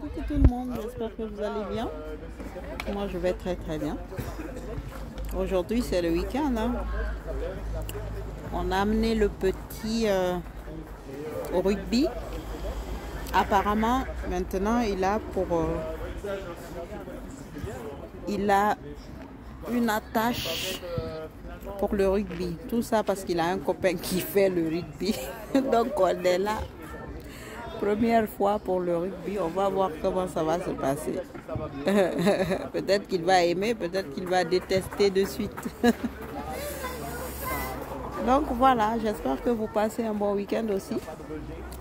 Coucou tout le monde, j'espère que vous allez bien. Moi je vais très bien. Aujourd'hui c'est le week-end. Hein. On a amené le petit au rugby. Apparemment maintenant il a une attache pour le rugby. Tout ça parce qu'il a un copain qui fait le rugby. Donc on est là. Première fois pour le rugby, on va voir comment ça va se passer. Peut-être qu'il va aimer, peut-être qu'il va détester de suite. Donc voilà, j'espère que vous passez un bon week-end aussi,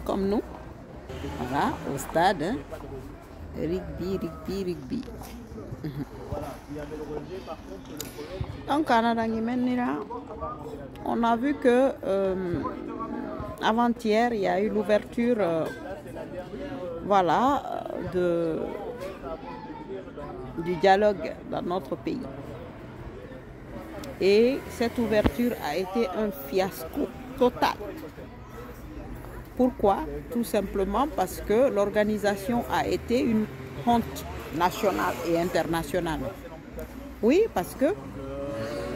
comme nous. Voilà, au stade, hein. Rugby. Donc on a vu que avant-hier, il y a eu l'ouverture du dialogue dans notre pays. Et cette ouverture a été un fiasco total. Pourquoi? Tout simplement parce que l'organisation a été une honte nationale et internationale. Oui, parce que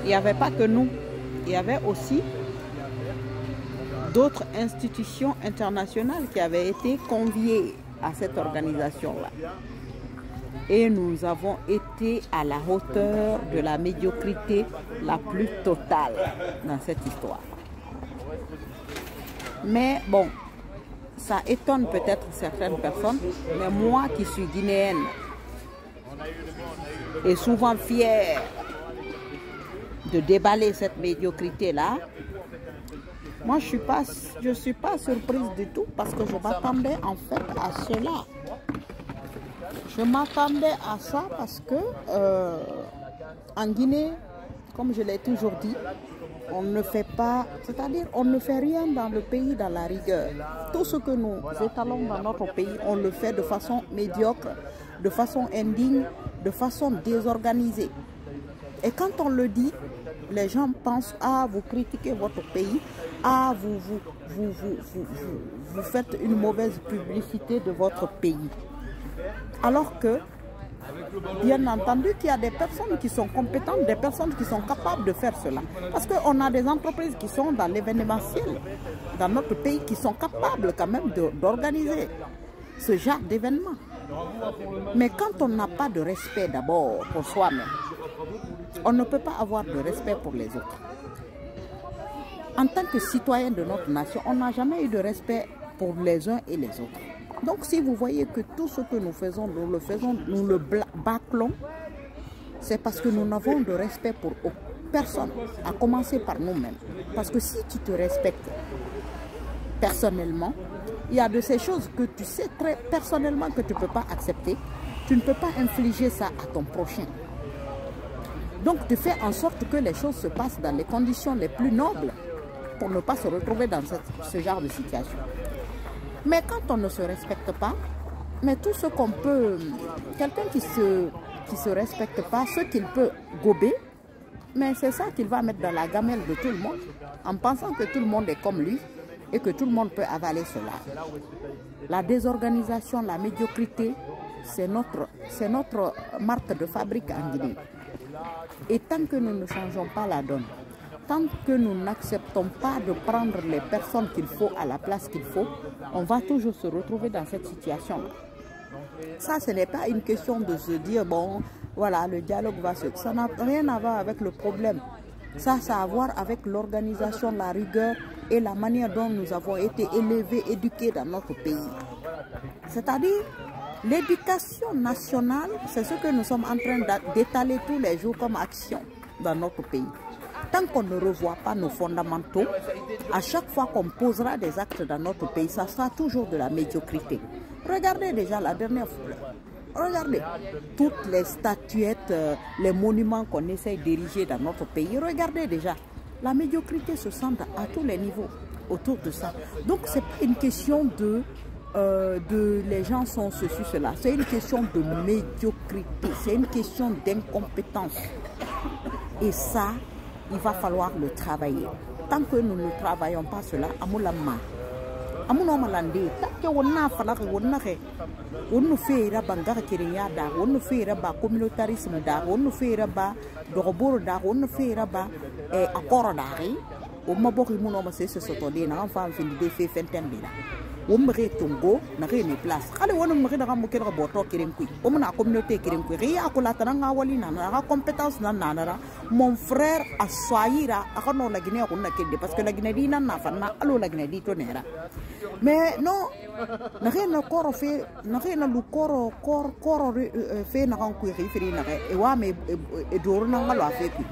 il n'y avait pas que nous, il y avait aussi d'autres institutions internationales qui avaient été conviées à cette organisation-là. Et nous avons été à la hauteur de la médiocrité la plus totale dans cette histoire. Mais bon, ça étonne peut-être certaines personnes, mais moi qui suis guinéenne et souvent fière de déballer cette médiocrité-là, moi, je suis pas surprise du tout parce que je m'attendais en fait à cela. Je m'attendais à ça parce que en Guinée, comme je l'ai toujours dit, on ne fait pas, c'est-à-dire on ne fait rien dans le pays dans la rigueur. Tout ce que nous étalons dans notre pays, on le fait de façon médiocre, de façon indigne, de façon désorganisée. Et quand on le dit, les gens pensent, ah, vous critiquez votre pays, ah, vous faites une mauvaise publicité de votre pays. Alors que, bien entendu, qu'il y a des personnes qui sont compétentes, des personnes qui sont capables de faire cela. Parce qu'on a des entreprises qui sont dans l'événementiel, dans notre pays, qui sont capables quand même d'organiser ce genre d'événement. Mais quand on n'a pas de respect d'abord pour soi-même, on ne peut pas avoir de respect pour les autres. En tant que citoyen de notre nation, on n'a jamais eu de respect pour les uns et les autres. Donc si vous voyez que tout ce que nous faisons, nous le bâclons, c'est parce que nous n'avons de respect pour personne, à commencer par nous-mêmes. Parce que si tu te respectes personnellement, il y a de ces choses que tu sais très personnellement que tu ne peux pas accepter. Tu ne peux pas infliger ça à ton prochain. Donc tu fais en sorte que les choses se passent dans les conditions les plus nobles pour ne pas se retrouver dans ce genre de situation. Mais quand on ne se respecte pas, mais tout ce qu'on peut, quelqu'un qui se respecte pas, ce qu'il peut gober, mais c'est ça qu'il va mettre dans la gamelle de tout le monde, en pensant que tout le monde est comme lui et que tout le monde peut avaler cela. La désorganisation, la médiocrité, c'est notre marque de fabrique en Guinée. Et tant que nous ne changeons pas la donne, tant que nous n'acceptons pas de prendre les personnes qu'il faut à la place qu'il faut, on va toujours se retrouver dans cette situation-là. Ça, ce n'est pas une question de se dire, bon, voilà, le dialogue va se... Ça n'a rien à voir avec le problème. Ça a à voir avec l'organisation, la rigueur et la manière dont nous avons été élevés, éduqués dans notre pays. C'est-à-dire, l'éducation nationale, c'est ce que nous sommes en train d'étaler tous les jours comme action dans notre pays. Tant qu'on ne revoit pas nos fondamentaux, à chaque fois qu'on posera des actes dans notre pays, ça sera toujours de la médiocrité. Regardez déjà la dernière fois. Regardez toutes les statuettes, les monuments qu'on essaye d'ériger dans notre pays. Regardez déjà, la médiocrité se sent à tous les niveaux autour de ça. Donc c'est pas une question de les gens sont ceci, cela. C'est une question de médiocrité, c'est une question d'incompétence. Et ça, il va falloir le travailler. Tant que nous ne travaillons pas cela, à Moulama, amuno malande takke wonna fala wonna ke wonno feera bangara kirinya da wonno feera ba communautarisme da wonno feera ba dogoboro da wonno feera ba akoro da ri o mabok muno ma se soto de na fam fin de fe fenten da o mre tongo na re ne place khale wonno mre da mo kera boto kirin kui o mona communauté kirin kui ri akula tananga wali na na compétence na na mon frère aswaira akono la Guinée ko na kede parce que la Guinée dina na fa na alo la Guinée di to nera mais non na re na koro fe na re na lu koro fe na kan kui ri feri na e wa me e doro na ngalo afe kui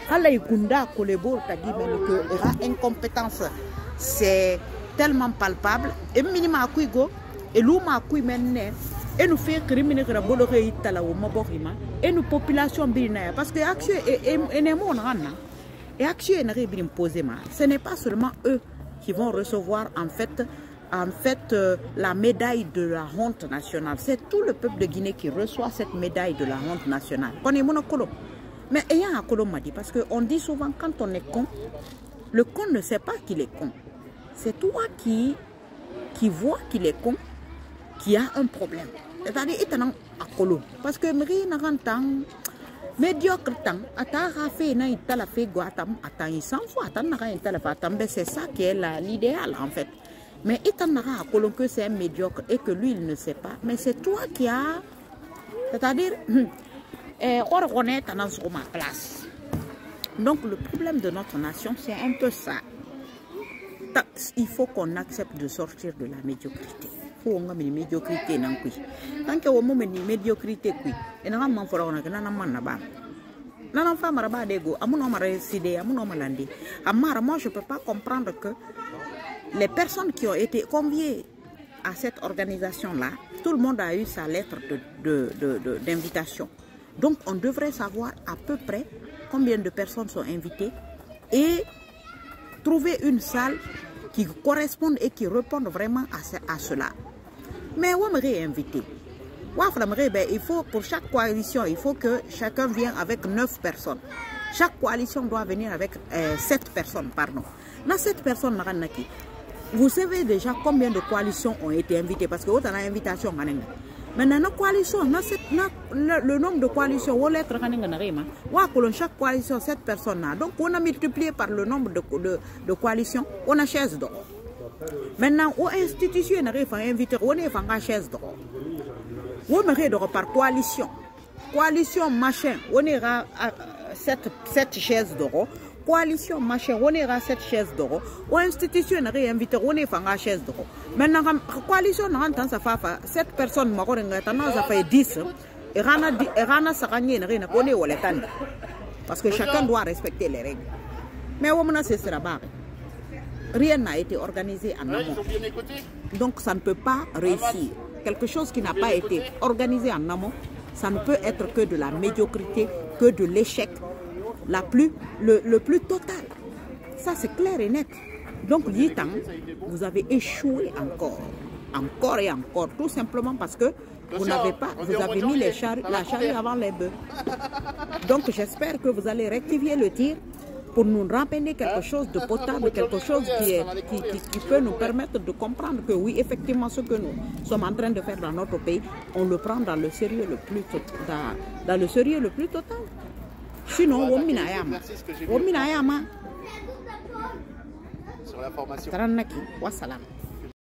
hala ikunda ko le bor ta di men que era incompétence c'est tellement palpable et minima kuigo et luma kui menne et nous fait criminel rabolo itala ou maborima et nous population bina parce que action et ne mon rana et action n'a rien imposé ma ce n'est pas seulement eux qui vont recevoir en fait la médaille de la honte nationale, c'est tout le peuple de Guinée qui reçoit cette médaille de la honte nationale. On est monocolo. Mais ayant un colo m'a dit parce qu'on dit souvent quand on est con, le con ne sait pas qu'il est con. C'est toi qui vois qu'il est con, qui a un problème. C'est-à-dire, il est un colo. Parce que Mri n'a pas tant, médiocre tant, attends, fait, n'a pas la fait, attends, il s'en fout, attends, n'a pas la fait, c'est ça qui est l'idéal en fait. Mais il t'en a colo que c'est un médiocre et que lui, il ne sait pas. Mais c'est toi qui as, c'est-à-dire, on reconnaît dans ma place. Donc, le problème de notre nation, c'est un peu ça. Il faut qu'on accepte de sortir de la médiocrité. Il faut qu'on ait une médiocrité. Tant que on a une médiocrité, et on a une femme qui a moi, je ne peux pas comprendre que les personnes qui ont été conviées à cette organisation-là, tout le monde a eu sa lettre d'invitation. Donc, on devrait savoir à peu près combien de personnes sont invitées et trouver une salle qui corresponde et qui réponde vraiment à cela. Mais on me réinviter. Il faut, pour chaque coalition, il faut que chacun vienne avec 9 personnes. Chaque coalition doit venir avec 7 personnes, pardon. Dans 7 personnes, vous savez déjà combien de coalitions ont été invitées parce que vous avez une invitation. Maintenant, nos coalitions, le nombre de coalitions, chaque coalition, 7 personnes. Donc, on a multiplié par le nombre de coalitions, on a chaise d'or. Maintenant, aux institutions, on a invité, on a une chaise d'or. On a par coalition. Coalition machin, on a 7 chaises d'or. Coalition machin, on a 7 chaises d'or. Aux institutions, on a invité, on a une chaise d'or. Maintenant, coalition, on a 7 personnes, on a fait 10. Et Rana Sarani, on a parce que chacun doit respecter les règles. Mais on a cessé la barre. Rien n'a été organisé en amont. Donc ça ne peut pas réussir. Quelque chose qui n'a pas été organisé en amont, ça ne peut être que de la médiocrité, que de l'échec le plus total. Ça c'est clair et net. Donc vous avez échoué encore et encore, tout simplement parce que vous avez mis la charrue avant les bœufs. Donc j'espère que vous allez rectifier le tir pour nous ramener quelque chose de potable, quelque chose qui peut nous permettre de comprendre que oui, effectivement, ce que nous sommes en train de faire dans notre pays, on le prend dans le sérieux le plus total. Sinon, on minayama. Sur l'information. Wassalam.